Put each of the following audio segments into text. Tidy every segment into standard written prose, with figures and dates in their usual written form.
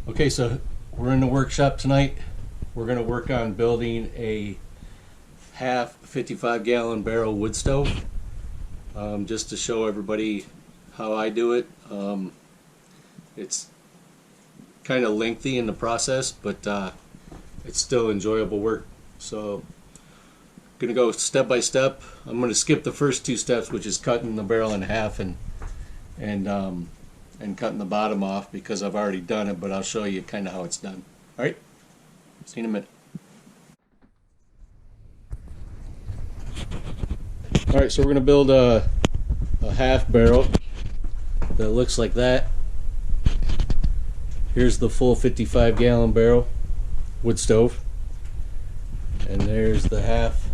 Okay, so we're in the workshop tonight. We're going to work on building a half 55-gallon barrel wood stove, just to show everybody how I do it. It's kind of lengthy in the process, but it's still enjoyable work. So I'm going to go step by step. I'm going to skip the first two steps, which is cutting the barrel in half and cutting the bottom off, because I've already done it, but I'll show you kind of how it's done. All right, see you in a minute. All right, so we're going to build a half barrel that looks like that. Here's the full 55-gallon barrel wood stove, and there's the half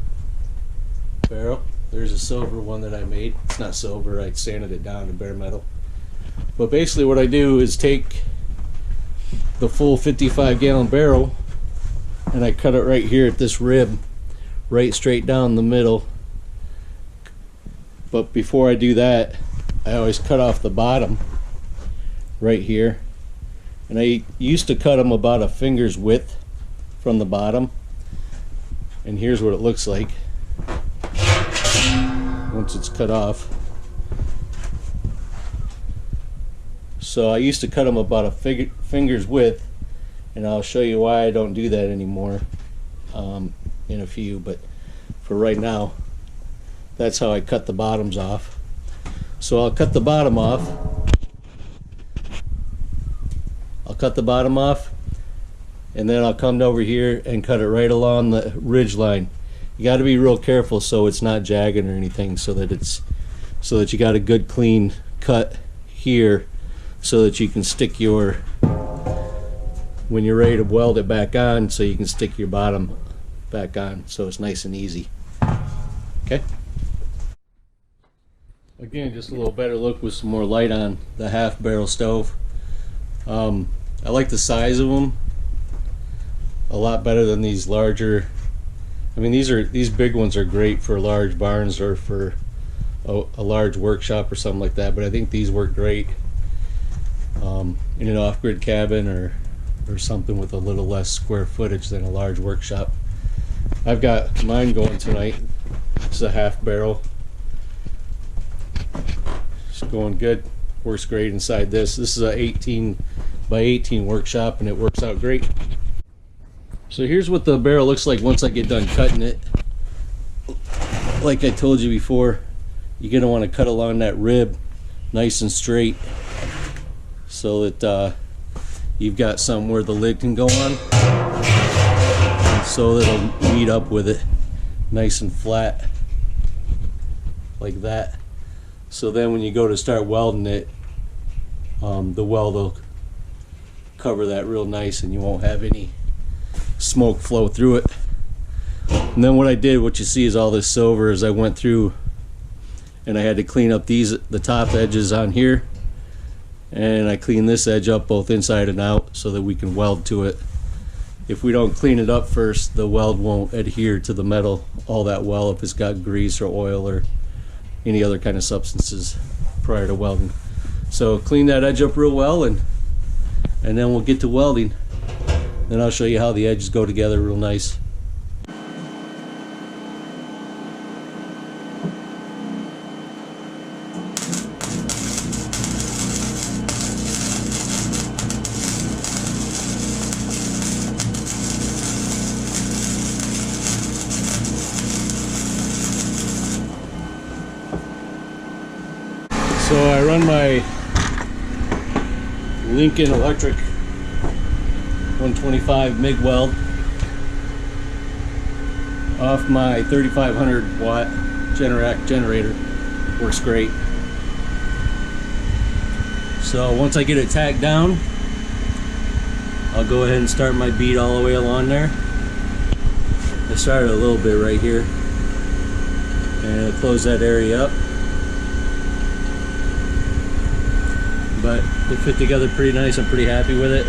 barrel. There's a silver one that I made. It's not silver, I sanded it down to bare metal. But basically what I do is take the full 55-gallon barrel and I cut it right here at this rib, right straight down the middle. But before I do that, I always cut off the bottom right here. And I used to cut them about a finger's width from the bottom. And here's what it looks like once it's cut off. So I used to cut them about a finger's width, and I'll show you why I don't do that anymore in a few, but for right now, that's how I cut the bottoms off. So I'll cut the bottom off. And then I'll come over here and cut it right along the ridge line. You got to be real careful so it's not jagged or anything, so that you got a good clean cut here, so that you can stick your, when you're ready to weld it back on, so you can stick your bottom back on, so it's nice and easy. Okay. Again, just a little better look with some more light on the half barrel stove. I like the size of them a lot better than these larger. I mean, these big ones are great for large barns or for a large workshop or something like that, but I think these work great in an off-grid cabin or something with a little less square footage than a large workshop. I've got mine going tonight. It's a half barrel. It's going good. Works great inside this. This is a 18 by 18 workshop, and it works out great. So here's what the barrel looks like once I get done cutting it. Like I told you before, you're going to want to cut along that rib nice and straight, so that you've got something where the lid can go on, and so that it'll meet up with it nice and flat like that. So then when you go to start welding it, the weld will cover that real nice, and you won't have any smoke flow through it. And then what I did, what you see is all this silver, is I went through and I had to clean up the top edges on here, and I cleaned this edge up both inside and out so that we can weld to it. If we don't clean it up first, the weld won't adhere to the metal all that well if it's got grease or oil or any other kind of substances prior to welding. So clean that edge up real well, and then we'll get to welding. Then I'll show you how the edges go together real nice. So I run my Lincoln Electric 125 MIG weld off my 3500 watt Generac generator. Works great. So once I get it tacked down, I'll go ahead and start my bead all the way along there. I started a little bit right here, and I'll close that area up. But it fit together pretty nice. I'm pretty happy with it.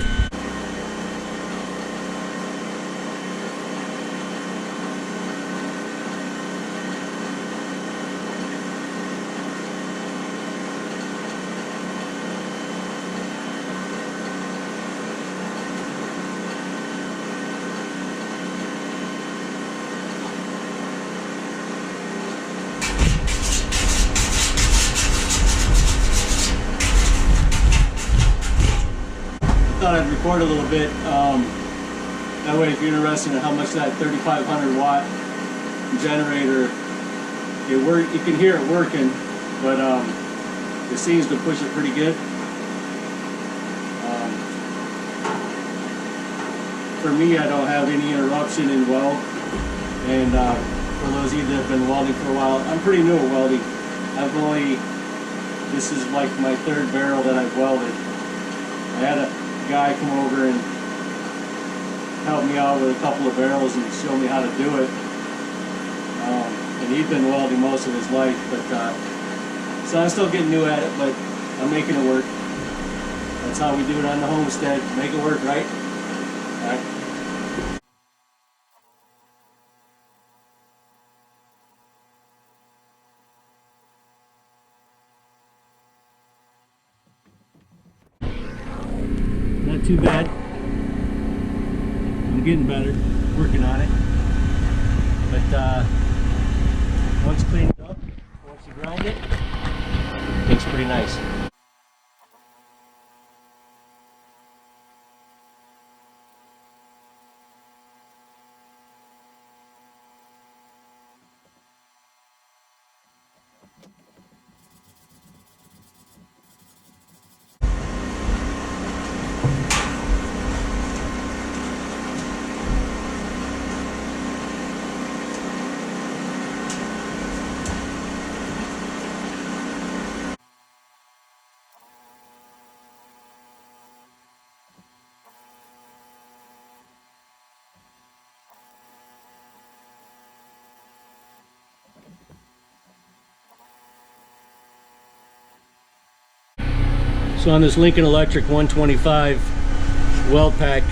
thought I'd record a little bit. That way, if you're interested in how much that 3,500 watt generator, you can hear it working, but it seems to push it pretty good. For me, I don't have any interruption in weld, and for those of you that have been welding for a while, I'm pretty new at welding. This is like my third barrel that I've welded. I had a guy come over and help me out with a couple of barrels and show me how to do it. And he'd been welding most of his life, but so I'm still getting new at it, but I'm making it work. That's how we do it on the Homestead. Make it work, right? All right. Not too bad. I'm getting better, working on it. But once cleaned up, once you grind it, looks pretty nice. So on this Lincoln Electric 125 weld pack,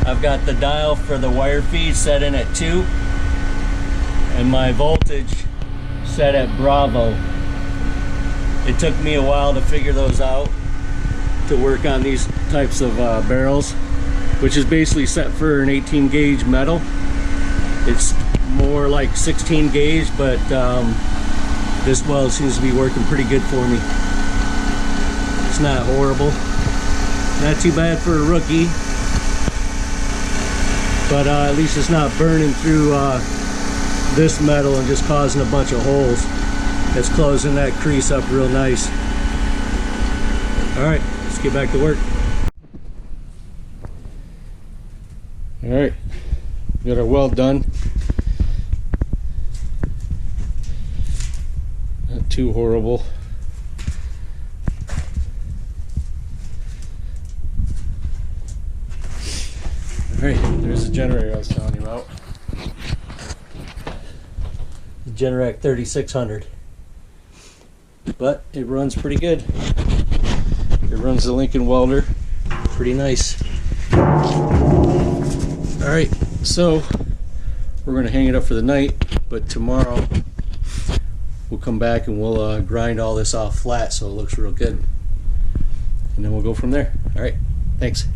I've got the dial for the wire feed set in at 2 and my voltage set at Bravo. It took me a while to figure those out to work on these types of barrels, which is basically set for an 18 gauge metal. It's more like 16 gauge, but this weld seems to be working pretty good for me. It's not horrible, not too bad for a rookie, but at least it's not burning through this metal and just causing a bunch of holes. It's closing that crease up real nice. Alright, let's get back to work. Alright, got our weld done. Not too horrible. Alright, there's the generator I was telling you about. The Generac 3600. But it runs pretty good. It runs the Lincoln welder pretty nice. Alright, so we're going to hang it up for the night, but tomorrow we'll come back and we'll grind all this off flat so it looks real good. And then we'll go from there. Alright, thanks.